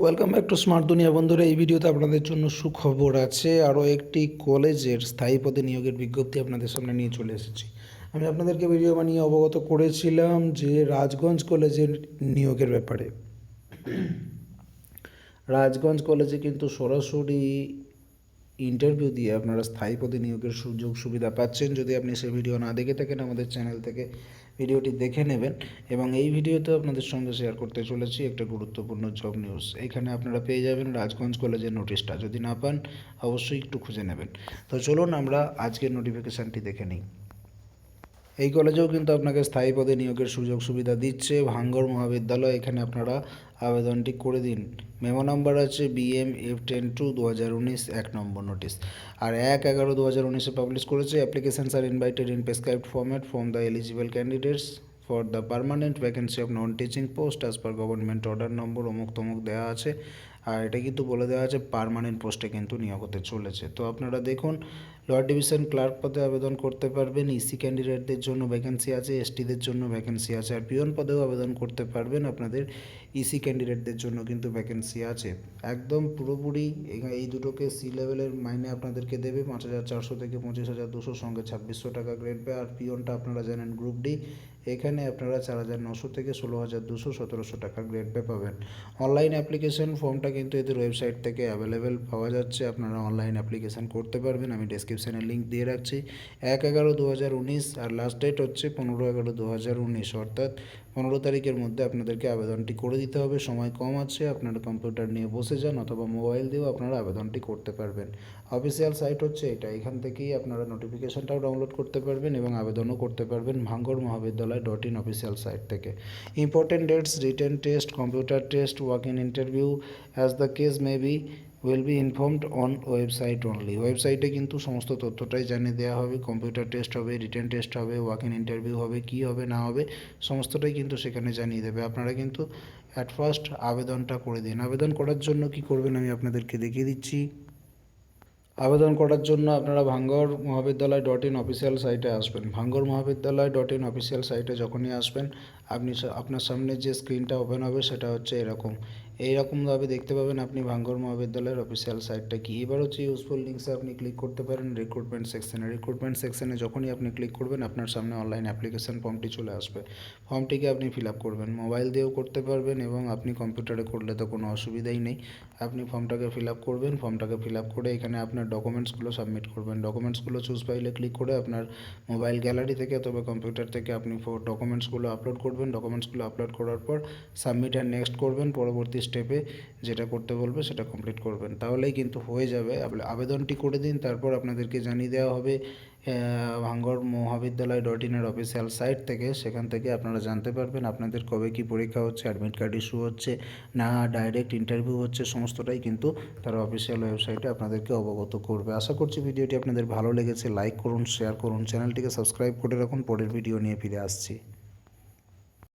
Welcome back to smart দুনিয়া বন্ধুরা। এই ভিডিওতে আপনাদের জন্য সুখবর আছে। আরও একটি কলেজের স্থায়ী পদে নিয়োগের বিজ্ঞপ্তি আপনাদের সামনে নিয়ে চলে এসেছি। আমি আপনাদেরকে ভিডিও বানিয়ে অবগত করেছিলাম যে রাজগঞ্জ কলেজের নিয়োগের ব্যাপারে। রাজগঞ্জ কলেজে কিন্তু সরাসরি ইন্টারভিউ দিয়ে আপনারা স্থায়ী পদে নিয়োগের সুযোগ সুবিধা পাচ্ছেন। যদি আপনি সেই ভিডিও না দেখে থাকেন, আমাদের চ্যানেল থেকে ভিডিওটি দেখে নেবেন। এবং এই ভিডিওতে আপনাদের সঙ্গে শেয়ার করতে চলেছি একটা গুরুত্বপূর্ণ জব নিউজ। এখানে আপনারা পেয়ে যাবেন রাজগঞ্জ কলেজের নোটিশটা। যদি না পান অবশ্যই একটু খুঁজে নেবেন। তো চলুন আমরা আজকের নোটিফিকেশানটি দেখে নিই। এই কলেজেও কিন্তু আপনাকে স্থায়ী পদে নিয়োগের সুযোগ সুবিধা দিচ্ছে ভাঙ্গর মহাবিদ্যালয়। এখানে আপনারা আবেদনটি করে দিন। মেমো নাম্বার আছে BM-F10-2019 1 নম্বর নোটিশ। আর 1/11/2019 পাবলিশ করেছে। Applications are invited in prescribed format from the eligible candidates for the permanent vacancy of non teaching post as per government order number অমুক তমুক দেওয়া আছে। আর এটা কিন্তু বলে দেওয়া আছে পার্মানেন্ট পোস্টে কিন্তু নিয়োগ হতে চলেছে। তো আপনারা দেখুন, লোয়ার ডিভিশন ক্লার্ক পদে আবেদন করতে পারবেন। ইসি ক্যান্ডিডেটদের জন্য ভ্যাকেন্সি আছে, এসটিদের জন্য ভ্যাকেন্সি আছে। আর পিয়ন পদেও আবেদন করতে পারবেন। আপনাদের ইসি ক্যান্ডিডেটদের জন্য কিন্তু ভ্যাকেন্সি আছে। একদম পুরোপুরি এই দুটোকে সি লেভেলের মাইনে আপনাদেরকে দেবে 5,400 থেকে 25,200, সঙ্গে 2600 টাকা গ্রেড পে। আর পিয়নটা আপনারা জানেন গ্রুপ ডি, এখানে আপনারা 4,900 থেকে 16,200, 1700 টাকা গ্রেড পে পাবেন। অনলাইন অ্যাপ্লিকেশন ফর্মটা কিন্তু এদের ওয়েবসাইট থেকে অ্যাভেলেবেল পাওয়া যাচ্ছে। আপনারা অনলাইন অ্যাপ্লিকেশান করতে পারবেন। আমি ডেসক্রিপশানে লিঙ্ক দিয়ে রাখছি। 1/11/2019 আর লাস্ট ডেট হচ্ছে 15/11/2019, অর্থাৎ 15 তারিখের মধ্যে আপনাদেরকে আবেদনটি করে দিতে হবে। সময় কম আছে, আপনারা কম্পিউটার নিয়ে বসে যান অথবা মোবাইল দিয়েও আপনারা আবেদনটি করতে পারবেন। অফিসিয়াল সাইট হচ্ছে এটা। এখান থেকেই আপনারা নোটিফিকেশানটাও ডাউনলোড করতে পারবেন এবং আবেদনও করতে পারবেন ভাঙ্গর মহাবিদ্যালয়.in অফিসিয়াল সাইট থেকে। Important dates: written test, computer test, walk in interview as the case may be will be informed on website only. ওয়েবসাইটে কিন্তু সমস্ত তথ্যটাই জানিয়ে দেওয়া হবে। কম্পিউটার টেস্ট হবে, রিটেন টেস্ট হবে, ওয়াক ইন ইন্টারভিউ হবে, কী হবে না হবে সমস্তটাই কিন্তু সেখানে জানিয়ে দেবে। আপনারা কিন্তু অ্যাট ফার্স্ট আবেদনটা করে দিন। আবেদন করার জন্য কি করবেন আমি আপনাদেরকে দেখিয়ে দিচ্ছি। আবেদন করার জন্য আপনারা ভাঙ্গর মহাবিদ্যালয়.in অফিসিয়াল সাইটে আসবেন। ভাঙ্গর মহাবিদ্যালয়.in অফিসিয়াল সাইটে যখনই আসবেন, আপনি আপনার সামনে যে স্ক্রিনটা ওপেন হবে সেটা হচ্ছে এইরকমভাবে দেখতে পাবেন আপনি ভাঙ্গর মহাবিদ্যালয়ের অফিসিয়াল সাইটটা কি। এবার হচ্ছে ইউজফুল লিঙ্কসে আপনি ক্লিক করতে পারেন রিক্রুটমেন্ট সেকশনে যখনই আপনি ক্লিক করবেন আপনার সামনে অনলাইন অ্যাপ্লিকেশান ফর্মটি চলে আসবে। ফর্মটিকে আপনি ফিল আপ করবেন। মোবাইল দিয়েও করতে পারবেন এবং আপনি কম্পিউটারে করলে তো কোনো অসুবিধাই নেই। আপনি ফর্মটাকে ফিল আপ করবেন। ফর্মটাকে ফিল আপ করে এখানে আপনার ডকুমেন্টসগুলো সাবমিট করবেন। ডকুমেন্টসগুলো চুজ ফাইলে ক্লিক করে আপনার মোবাইল গ্যালারি থেকে অথবা কম্পিউটার থেকে আপনি ডকুমেন্টসগুলো আপলোড করবেন। ডকুমেন্টসগুলো আপলোড করার পর সাবমিট অ্যান্ড নেক্সট করবেন। পরবর্তী স্টেপে যেটা করতে বলবে সেটা কমপ্লিট করবেন, তাহলেই কিন্তু হয়ে যাবে। আবেদনটি করে দিন। তারপর আপনাদেরকে জানিয়ে দেওয়া হবে ভাঙ্গর মহাবিদ্যালয়.in এর অফিসিয়াল সাইট থেকে। সেখান থেকে আপনারা জানতে পারবেন আপনাদের কবে কী পরীক্ষা হচ্ছে, অ্যাডমিট কার্ড ইস্যু হচ্ছে না ডাইরেক্ট ইন্টারভিউ হচ্ছে, সমস্তটাই কিন্তু তারা অফিসিয়াল ওয়েবসাইটে আপনাদেরকে অবগত করবে। আশা করছি ভিডিওটি আপনাদের ভালো লেগেছে। লাইক করুন, শেয়ার করুন, চ্যানেলটিকে সাবস্ক্রাইব করে রাখুন। পরের ভিডিও নিয়ে ফিরে আসছি।